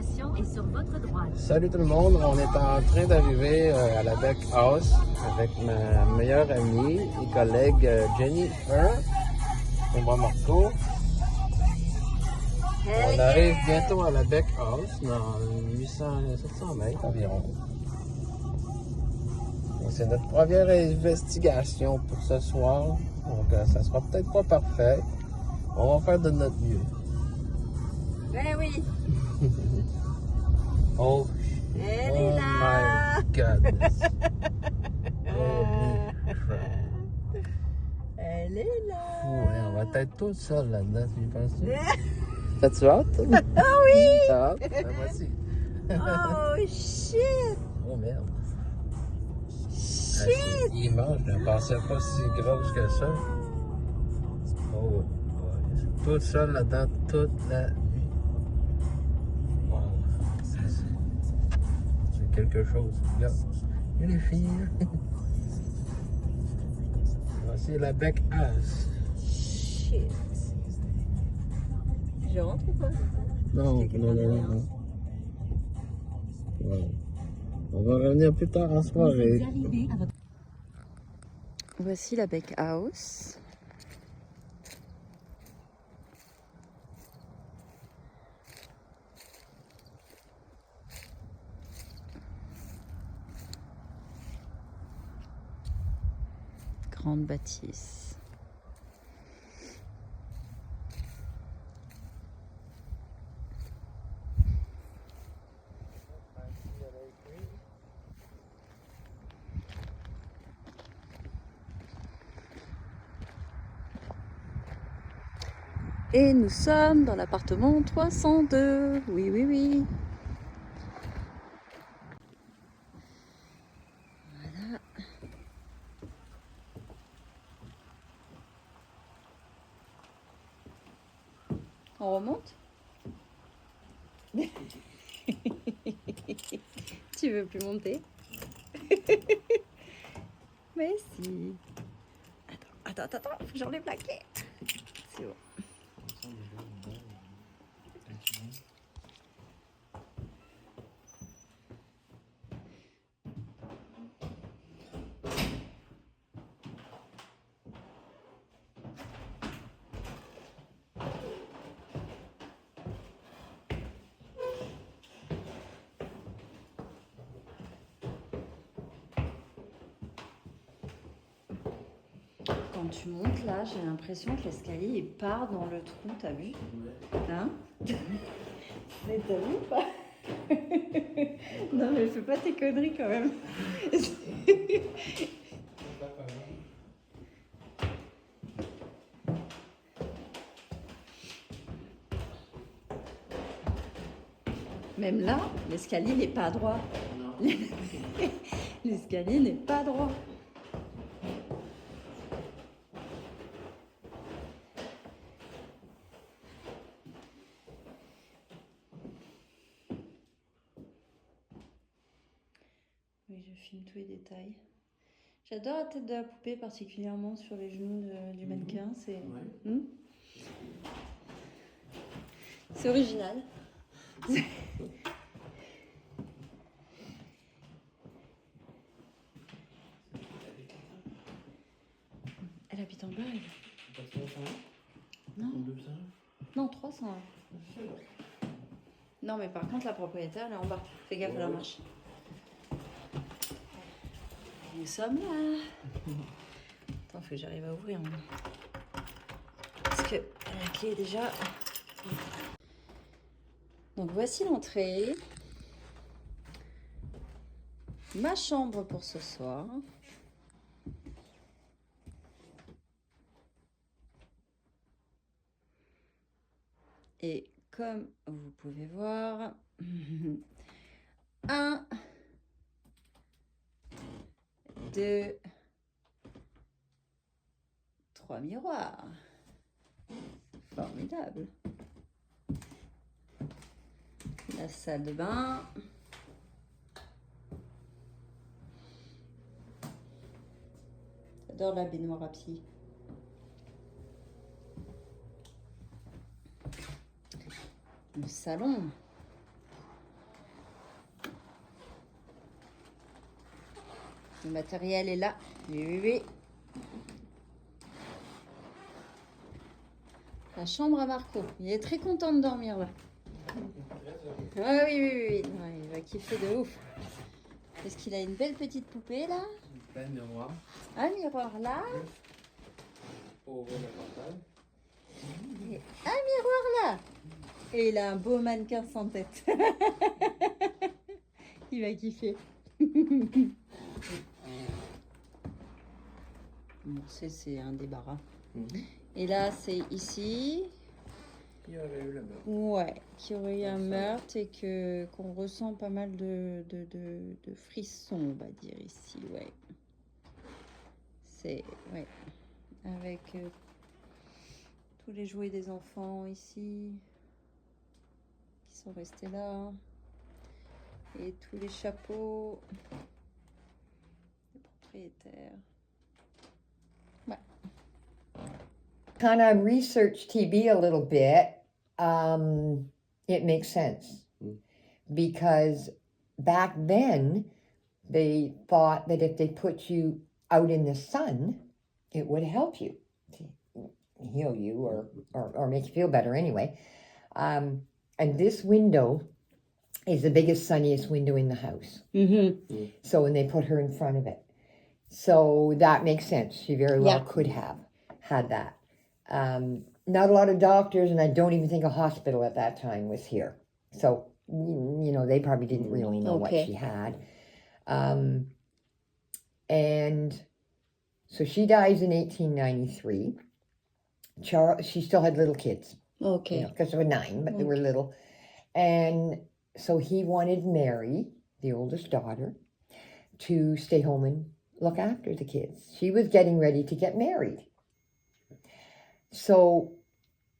destination est sur votre droite. Salut tout le monde, on est en train d'arriver à la Beck House avec ma meilleure amie et collègue Jennifer et moi Marco. On arrive bientôt à la Beck House dans 800-700 mètres environ. C'est notre première investigation pour ce soir, donc ça sera peut-être pas parfait. On va faire de notre mieux. Ben oui, Oh, elle est là. my goodness. Holy crap. Elle est là. Ouais, on va être tout seul là-dedans, tu y penses? T'as-tu hâte? Ah oui. T'as hâte? Ben, moi aussi. Oh shit. Oh merde. Shit. Il est immense, je ne pensais pas si grosse que ça. Oh, ouais. Tout seul là-dedans toute la nuit. Wow. C'est quelque chose. Regarde. Il y a les filles. Voici la Beck House. Shit. Je rentre ou pas? Non. Wow. On va revenir plus tard en soirée. Voici la Beck House. Grande bâtisse. Et nous sommes dans l'appartement 302. Oui, oui, oui. Voilà. On remonte? Tu veux plus monter? Mais si. Attends, faut que j'enlève la clé. C'est bon. Quand tu montes là, j'ai l'impression que l'escalier il part dans le trou, t'as vu? Hein? Mais t'as vu ou pas? Non mais fais pas tes conneries quand même. Même là, l'escalier n'est pas droit. L'escalier n'est pas droit. Oui, je filme tous les détails. J'adore la tête de la poupée, particulièrement sur les genoux du mannequin. C'est c'est original. Elle habite en bas, elle. Non. Non, 300. Non, mais par contre, la propriétaire, elle est en bas. Fais gaffe à la marche. Nous sommes là. Attends, faut que j'arrive à ouvrir. Parce que la clé est déjà... Donc, voici l'entrée. Ma chambre pour ce soir. Et comme vous pouvez voir, 1, 2, 3 miroirs. Formidable. La salle de bain. J'adore la baignoire à pied. Le salon. Le matériel est là. Oui, oui, oui. La chambre à Marco. Il est très content de dormir là. Ah oui, oui, oui, oui. Ouais, il va kiffer de ouf. Est-ce qu'il a une belle petite poupée là? Un miroir Un miroir là. pour ouvrir le portail. Et un miroir là. Et il a un beau mannequin sans tête. Il va kiffer. Bon, c'est un débarras. Et là, c'est ici. Il y aurait eu le meurtre. Ouais, qu'il y aurait eu un meurtre et qu'on ressent pas mal de frissons, on va dire, ici, ouais. C'est, ouais, avec tous les jouets des enfants ici, qui sont restés là, et tous les chapeaux des propriétaires. Ouais. Kind of research TV a little bit, it makes sense. Because back then, they thought that if they put you out in the sun, it would help you, to heal you or make you feel better anyway. And this window is the biggest, sunniest window in the house. Mm-hmm. So when they put her in front of it. So that makes sense. She very well could have had that. Not a lot of doctors, and I don't even think a hospital at that time was here. So, you know, they probably didn't really know what she had. And so she dies in 1893. She still had little kids. Okay. You know, because they were 9, but they were little. And so he wanted Mary, the oldest daughter, to stay home and look after the kids. She was getting ready to get married. So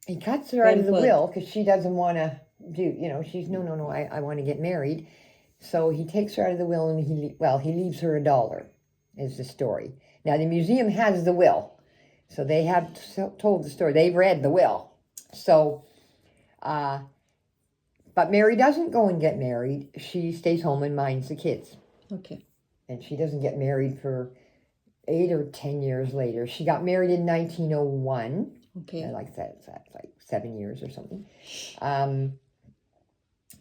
he cuts her out of the will because she doesn't want to do, you know, she's, no, I want to get married. So he takes her out of the will and he leaves her $1, is the story. Now the museum has the will. So they have told the story. They've read the will. So, but Mary doesn't go and get married. She stays home and minds the kids. Okay. And she doesn't get married for 8 or 10 years later. She got married in 1901. Okay. Like that, it's like 7 years or something.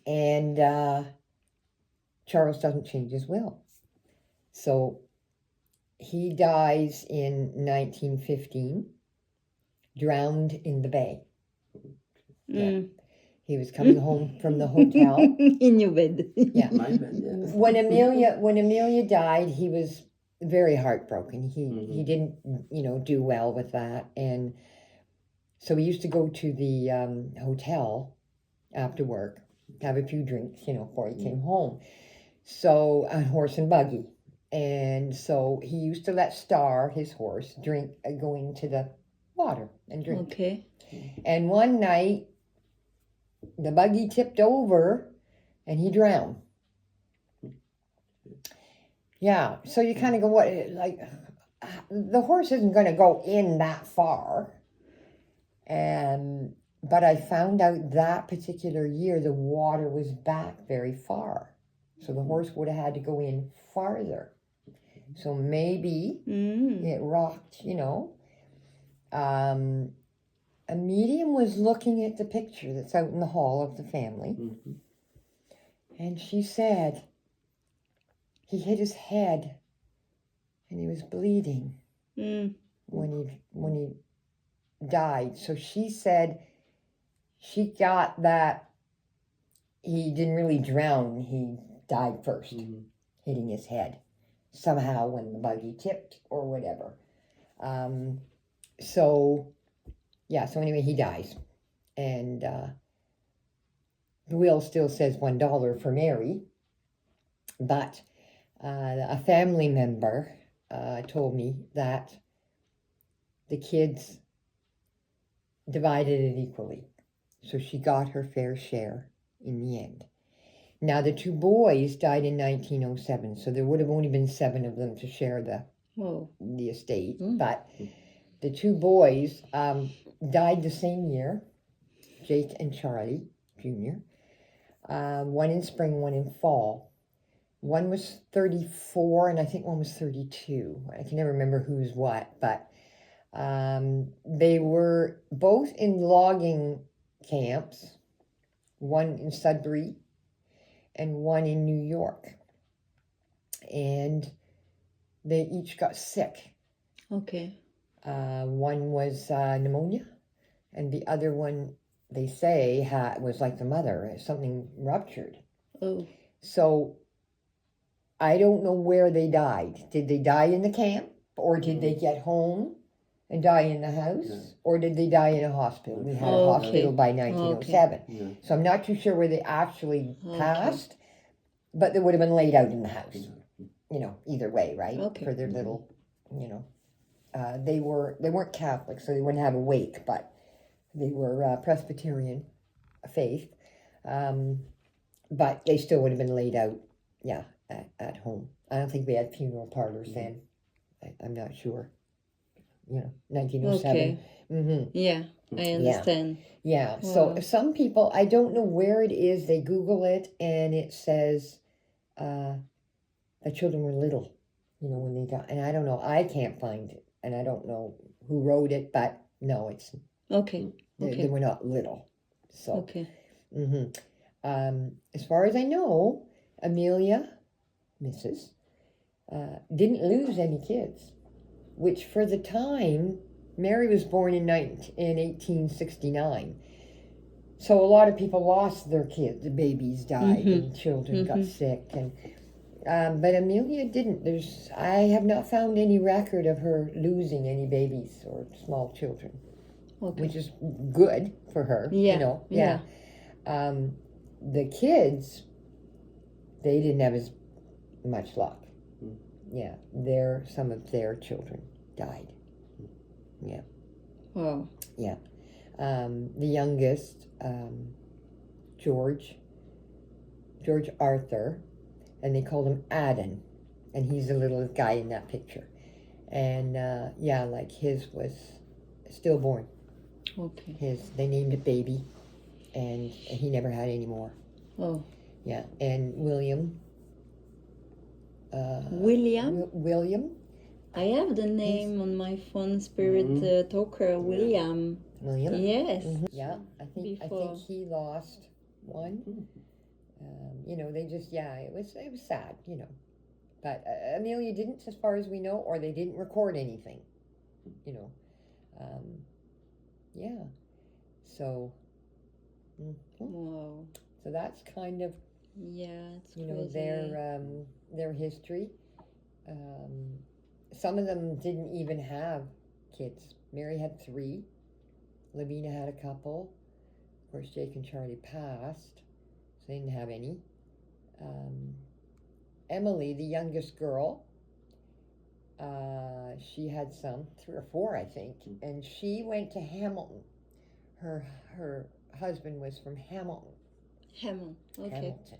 And Charles doesn't change his will. So he dies in 1915, drowned in the bay. Yeah. He was coming home from the hotel. In your bed. Yeah. My bed, yeah. When Amelia died, he was very heartbroken. He didn't, you know, do well with that. And so he used to go to the hotel after work, have a few drinks, you know, before he came home. So, a horse and buggy. And so he used to let Star, his horse, drink, going to the water and drink. Okay. And one night, the buggy tipped over and he drowned. Yeah, so you kind of go, what, like, the horse isn't going to go in that far. But I found out that particular year the water was back very far. So the horse would have had to go in farther. So maybe it rocked, you know. A medium was looking at the picture that's out in the hall of the family. And she said he hit his head and he was bleeding when he died. So she said she got that he didn't really drown. He died first, hitting his head somehow when the buggy tipped or whatever. So anyway, he dies. And the will still says $1 for Mary. But a family member told me that the kids divided it equally. So she got her fair share in the end. Now, the 2 boys died in 1907, so there would have only been 7 of them to share the estate. But the 2 boys died the same year, Jake and Charlie Jr., one in spring, one in fall. One was 34, and I think one was 32. I can never remember who's what, but they were both in logging camps, one in Sudbury and one in New York. And they each got sick. Okay. One was pneumonia, and the other one, they say, was like the mother, something ruptured. Oh. So I don't know where they died. Did they die in the camp, or did they get home and die in the house, or did they die in a hospital? We had a Okay. hospital by 1907. Yeah. So I'm not too sure where they actually Okay. passed, but they would have been laid out in the house. You know, either way, right? Okay. For their little, you know, they weren't Catholic, so they wouldn't have a wake, but they were Presbyterian faith. But they still would have been laid out, yeah, at home. I don't think we had funeral parlors then. I'm not sure. You know, 1907. Okay. Mm-hmm. Yeah, I understand. Yeah. So Wow. some people, I don't know where it is. They Google it and it says the children were little, you know, when they died. And I don't know. I can't find it, and I don't know who wrote it. But no, it's Okay. they Okay. were not little. So. Okay. Mm-hmm. As far as I know, Amelia, Mrs., didn't lose any kids, which for the time, Mary was born in 1869. So a lot of people lost their kids. The babies died and children got sick. And but Amelia didn't. I have not found any record of her losing any babies or small children, Okay. which is good for her. Yeah, You know. yeah. The kids, they didn't have as much luck. Yeah, some of their children died. Yeah. Wow. The youngest, George Arthur, and they called him Adam, and he's the little guy in that picture. And like his was stillborn. Okay. They named it Baby, and he never had any more. Oh. Yeah, and William. William? William. I have the name on my phone, Spirit Talker, William. William. Yes. Yeah, I think Before. he lost one. You know, they just it was sad, you know, but Amelia didn't, as far as we know, or they didn't record anything, you know. So. Wow. So that's kind of Yeah, it's you know crazy. their history. Some of them didn't even have kids. Mary had 3. Lavina had a couple. Of course, Jake and Charlie passed, so they didn't have any. Emily, the youngest girl, she had 3 or 4, I think, and she went to Hamilton. Her husband was from Hamilton. Okay. Hamilton.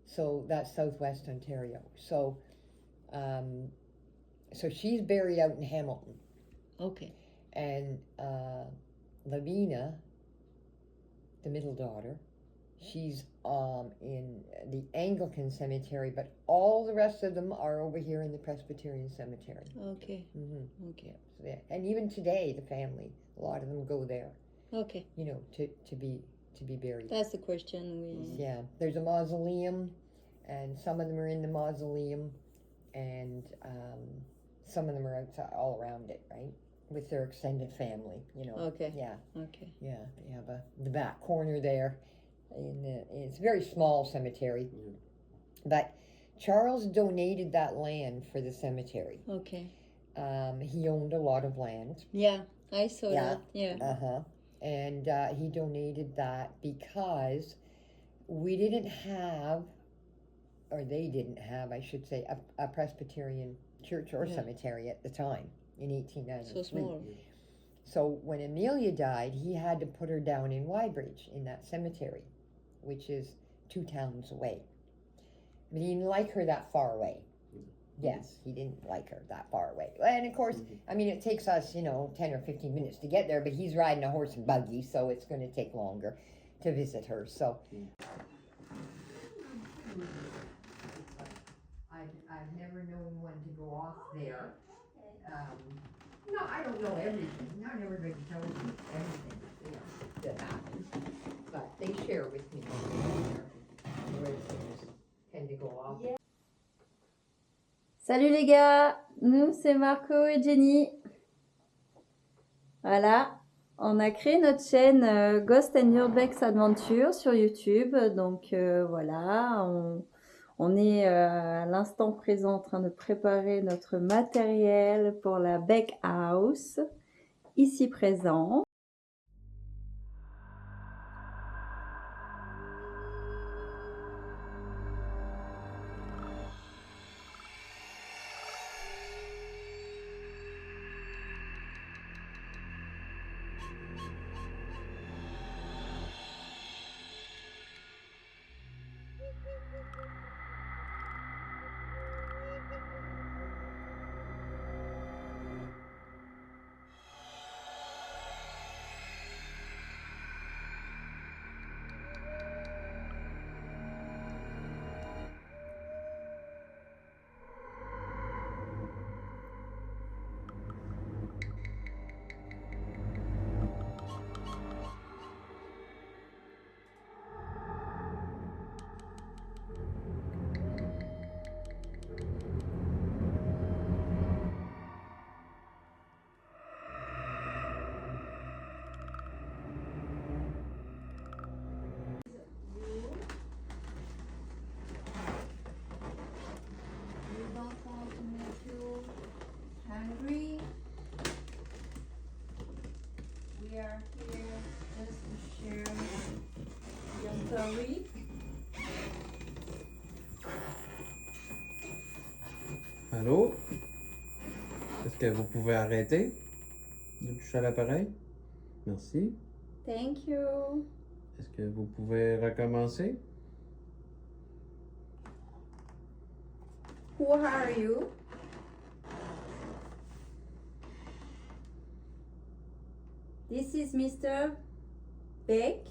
So that's southwest Ontario. So, so she's buried out in Hamilton, Okay. and Lavina, the middle daughter, she's in the Anglican cemetery, but all the rest of them are over here in the Presbyterian cemetery. Okay. Mm-hmm. Okay. So and even today, the family, a lot of them go there, Okay. you know, to be buried. That's the question we. Yeah, there's a mausoleum, and some of them are in the mausoleum, and some of them are outside, all around it, right, with their extended family, you know. Okay. Yeah, Okay. yeah, they have the back corner there, it's a very small cemetery, but Charles donated that land for the cemetery. Okay. He owned a lot of land. Yeah, I saw Yeah. that. Yeah. Uh-huh. And he donated that because we didn't have, or they didn't have, I should say, a Presbyterian church or cemetery at the time in 1893. So small. So when Amelia died, he had to put her down in Wybridge in that cemetery, which is 2 towns away. But he didn't like her that far away. Yes, he didn't like her that far away. And of course, I mean, it takes us, 10 or 15 minutes to get there, but he's riding a horse and buggy, so it's going to take longer to visit her. So I've never known one to go off there. No, I don't know everything. Not everybody tells me everything, that happens. But they share with me. Where things tend to go off. Salut les gars, nous c'est Marco et Jenny. Voilà, on a créé notre chaîne Ghost and Urbex Adventure sur YouTube. Donc voilà, on est à l'instant présent en train de préparer notre matériel pour la Beck House, ici présent. Hungry. We are here just to share your story. Allô? Est-ce que vous pouvez arrêter de toucher à l'appareil? Merci. Thank you. Est-ce que vous pouvez recommencer? Who are you? This is Mr. Beck.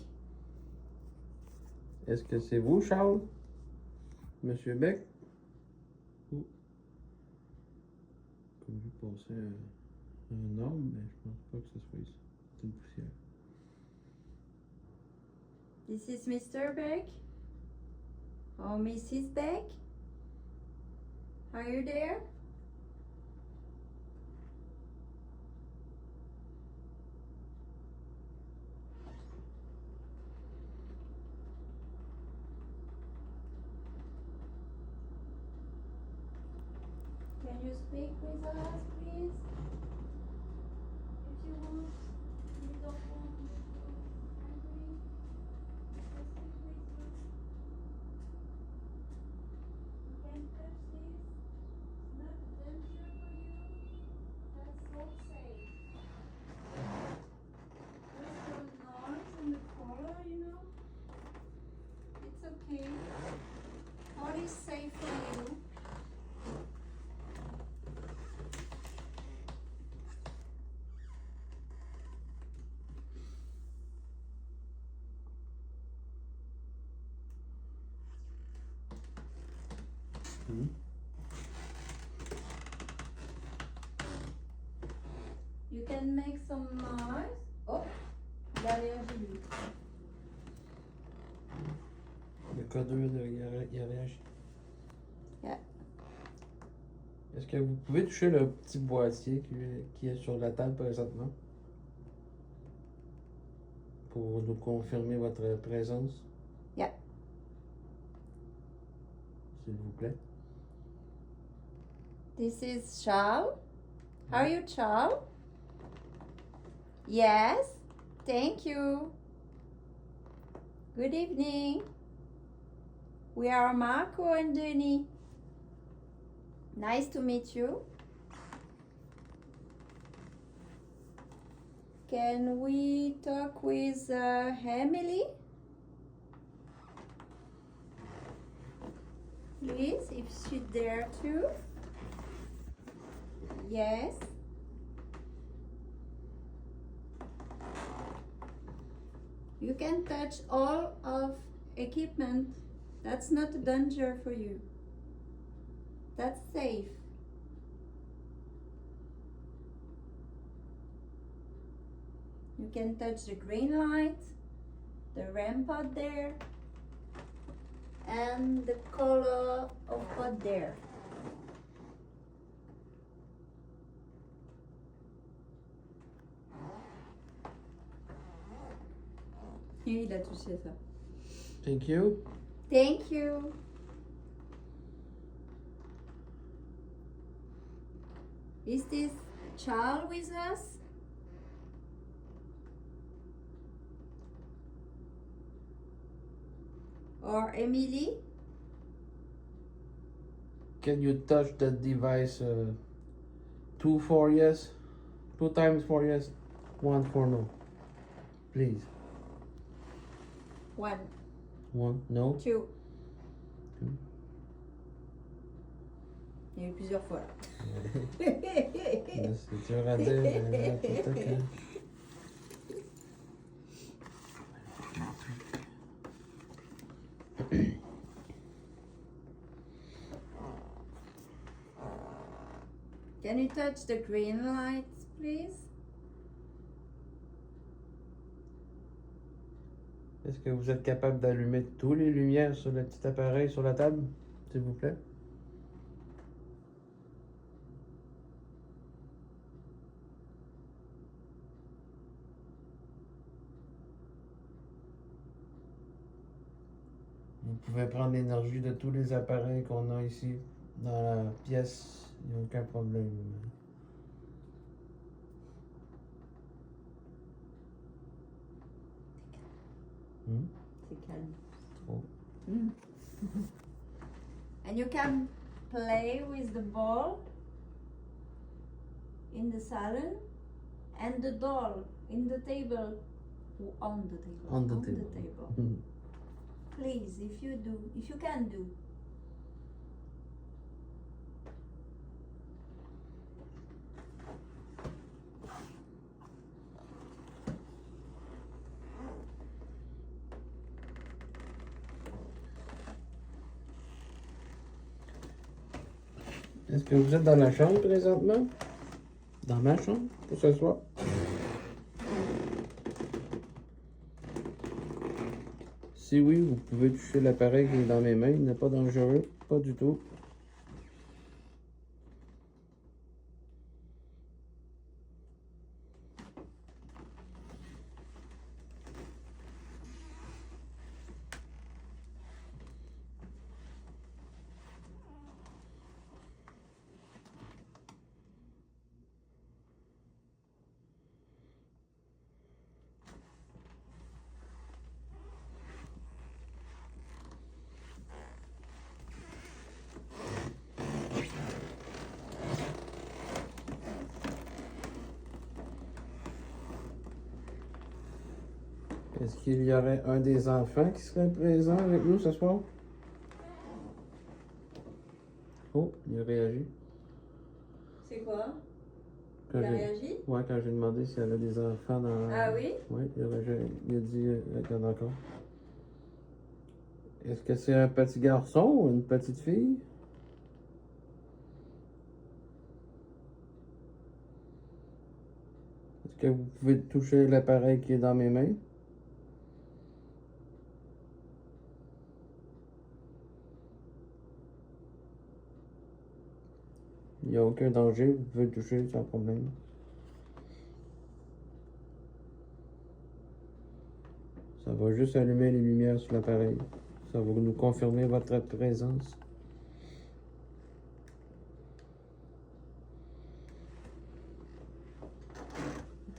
Est-ce que c'est vous, Charles? Monsieur Beck? Ou... Comme vous pensez un homme, mais je pense pas que ce soit ici. C'est une poussière. This is Mr. Beck. Or Mrs. Beck. Are you there? Can you speak with us, please? If you want. You don't want me to angry. Just speak with you. You can touch this. It's not a danger for you. That's so safe. There's some noise in the color, you know. It's okay. All is safe for you. You can make some noise. Oh, l'allergie lui. Le codeur, il a réagi. Yeah. Est-ce que vous pouvez toucher le petit boîtier qui est sur la table présentement? Pour nous confirmer votre présence? Yeah. S'il vous plaît. This is Charles. Are you Charles? Yes. Thank you. Good evening. We are Marco and Jenny. Nice to meet you. Can we talk with Emily? Please, if she's there too. Yes. You can touch all of equipment. That's not a danger for you. That's safe. You can touch the green light, the RAM pod there, and the color of pod there. Il a touché ça. Thank you. Thank you. Is this Charles with us? Or Emily? Can you touch that device 2 for yes? 2 times for yes, 1 for no. Please. 1, 1, no. 2. Il y a eu plusieurs fois là. C'est dur à dire. Mais peut-être que- Can you touch the green lights, please? Est-ce que vous êtes capable d'allumer toutes les lumières sur le petit appareil sur la table, s'il vous plaît? Vous pouvez prendre l'énergie de tous les appareils qu'on a ici dans la pièce, il n'y a aucun problème. C'est calme. Trop. And you can play with the ball in the salon and the doll in the table. On the table. On the table. Mhm. Please, if you can do. Est-ce que vous êtes dans la chambre présentement? Dans ma chambre pour ce soir? Si oui, vous pouvez toucher l'appareil qui est dans mes mains. Il n'est pas dangereux, pas du tout. Est-ce qu'il y aurait un des enfants qui serait présent avec nous ce soir? Oh, il a réagi. C'est quoi? Quand Il a j'ai- réagi? Ouais, quand j'ai demandé s'il y avait des enfants dans... Ah oui? Oui, il a dit qu'il y en a encore. Est-ce que c'est un petit garçon ou une petite fille? Est-ce que vous pouvez toucher l'appareil qui est dans mes mains? Il n'y a aucun danger, vous pouvez le toucher sans problème. Ça va juste allumer les lumières sur l'appareil. Ça va nous confirmer votre présence.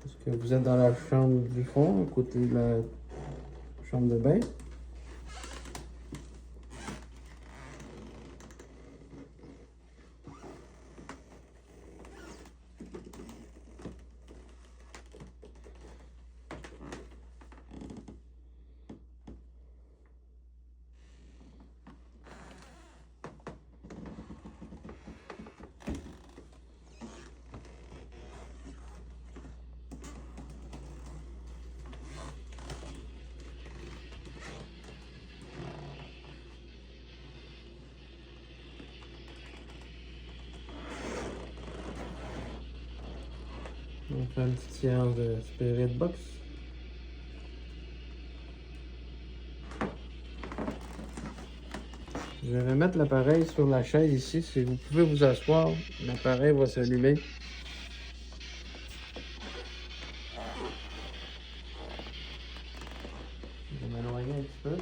Est-ce que vous êtes dans la chambre du fond, à côté de la chambre de bain? On fait une petite séance de spirit box. Je vais mettre l'appareil sur la chaise ici. Si vous pouvez vous asseoir, l'appareil va s'allumer. Je vais m'éloigner un petit peu.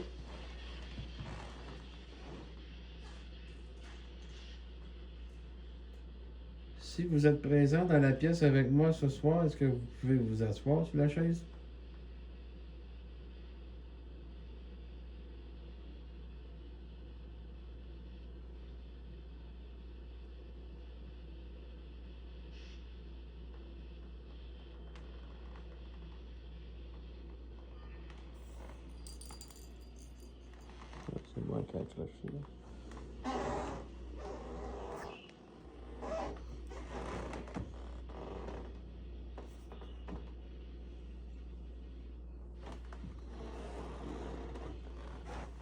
Si vous êtes présent dans la pièce avec moi ce soir, est-ce que vous pouvez vous asseoir sur la chaise? C'est moi qui accroche là.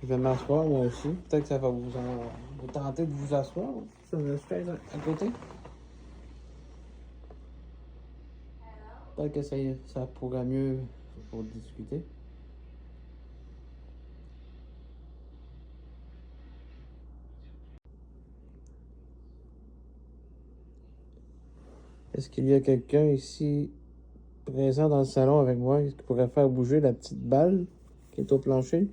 Je vais m'asseoir moi aussi. Peut-être que ça va vous tenter de vous asseoir sur la chaise à côté. Peut-être que ça pourrait mieux pour discuter. Est-ce qu'il y a quelqu'un ici présent dans le salon avec moi qui pourrait faire bouger la petite balle qui est au plancher?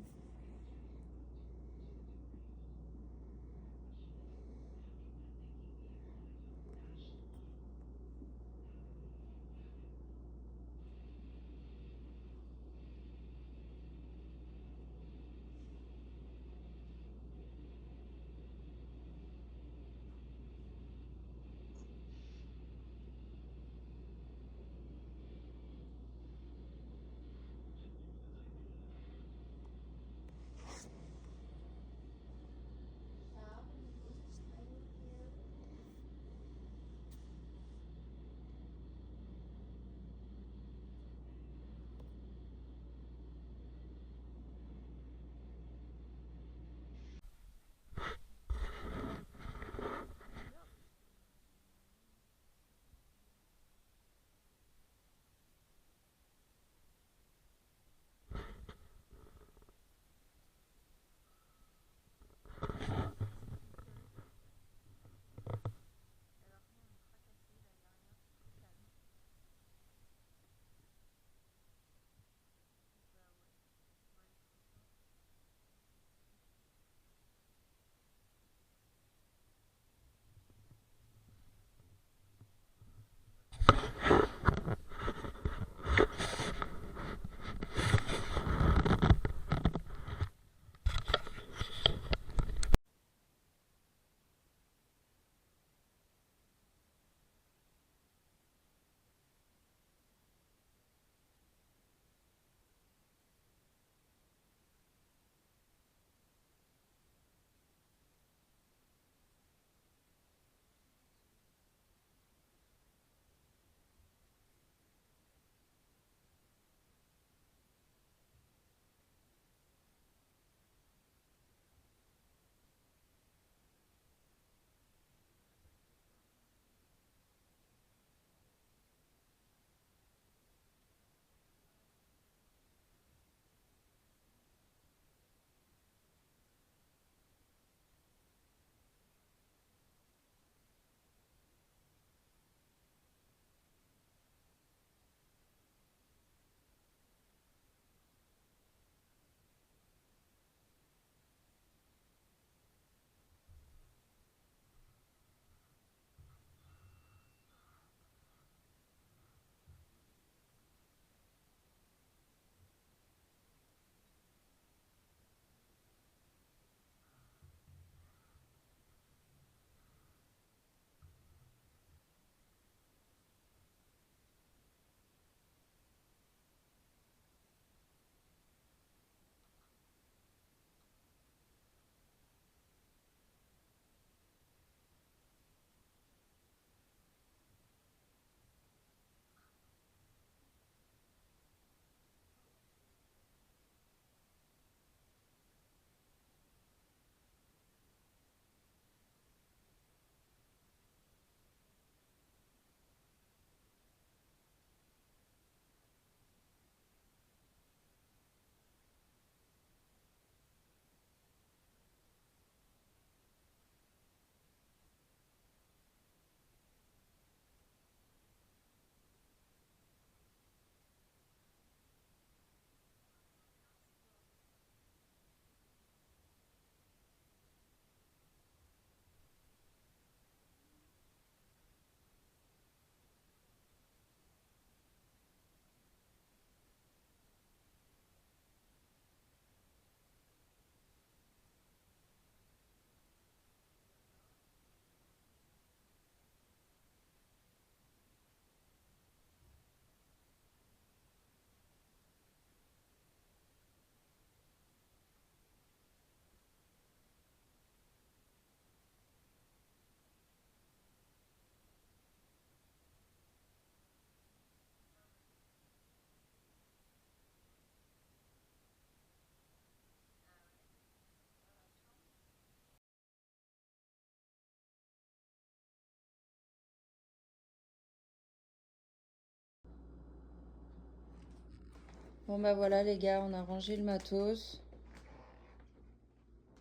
Bon bah voilà les gars, on a rangé le matos.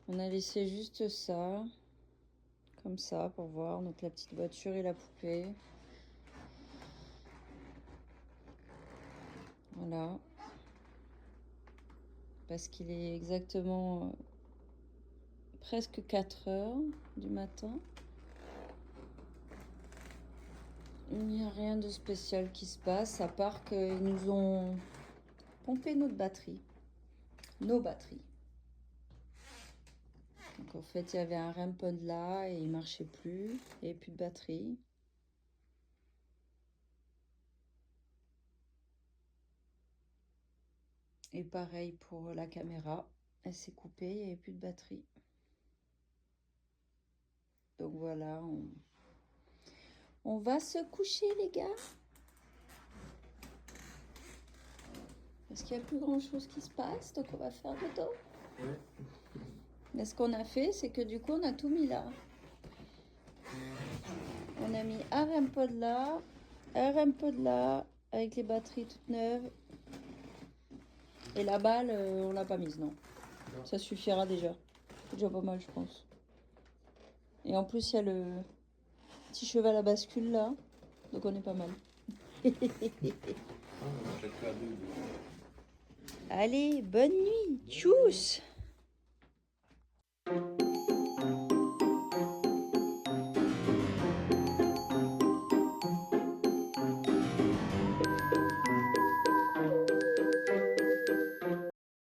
On a laissé juste ça. Comme ça pour voir. Donc la petite voiture et la poupée. Voilà. Parce qu'il est exactement presque 4 heures du matin. Il n'y a rien de spécial qui se passe, à part qu'ils nous ont pompé notre batterie. Nos batteries. Donc en fait, il y avait un REM pod là et il marchait plus. Il n'y avait plus de batterie. Et pareil pour la caméra. Elle s'est coupée, il n'y avait plus de batterie. Donc voilà, on va se coucher les gars. Parce qu'il n'y a plus grand chose qui se passe, donc on va faire dodo. Oui. Mais ce qu'on a fait, c'est que du coup, on a tout mis là. On a mis un REM pod là, un REM pod là, avec les batteries toutes neuves. Et la balle, on l'a pas mise, non. Non. Ça suffira déjà. C'est déjà pas mal, je pense. Et en plus, il y a le petit cheval à bascule là. Donc on est pas mal. Allez, bonne nuit. Tchuss.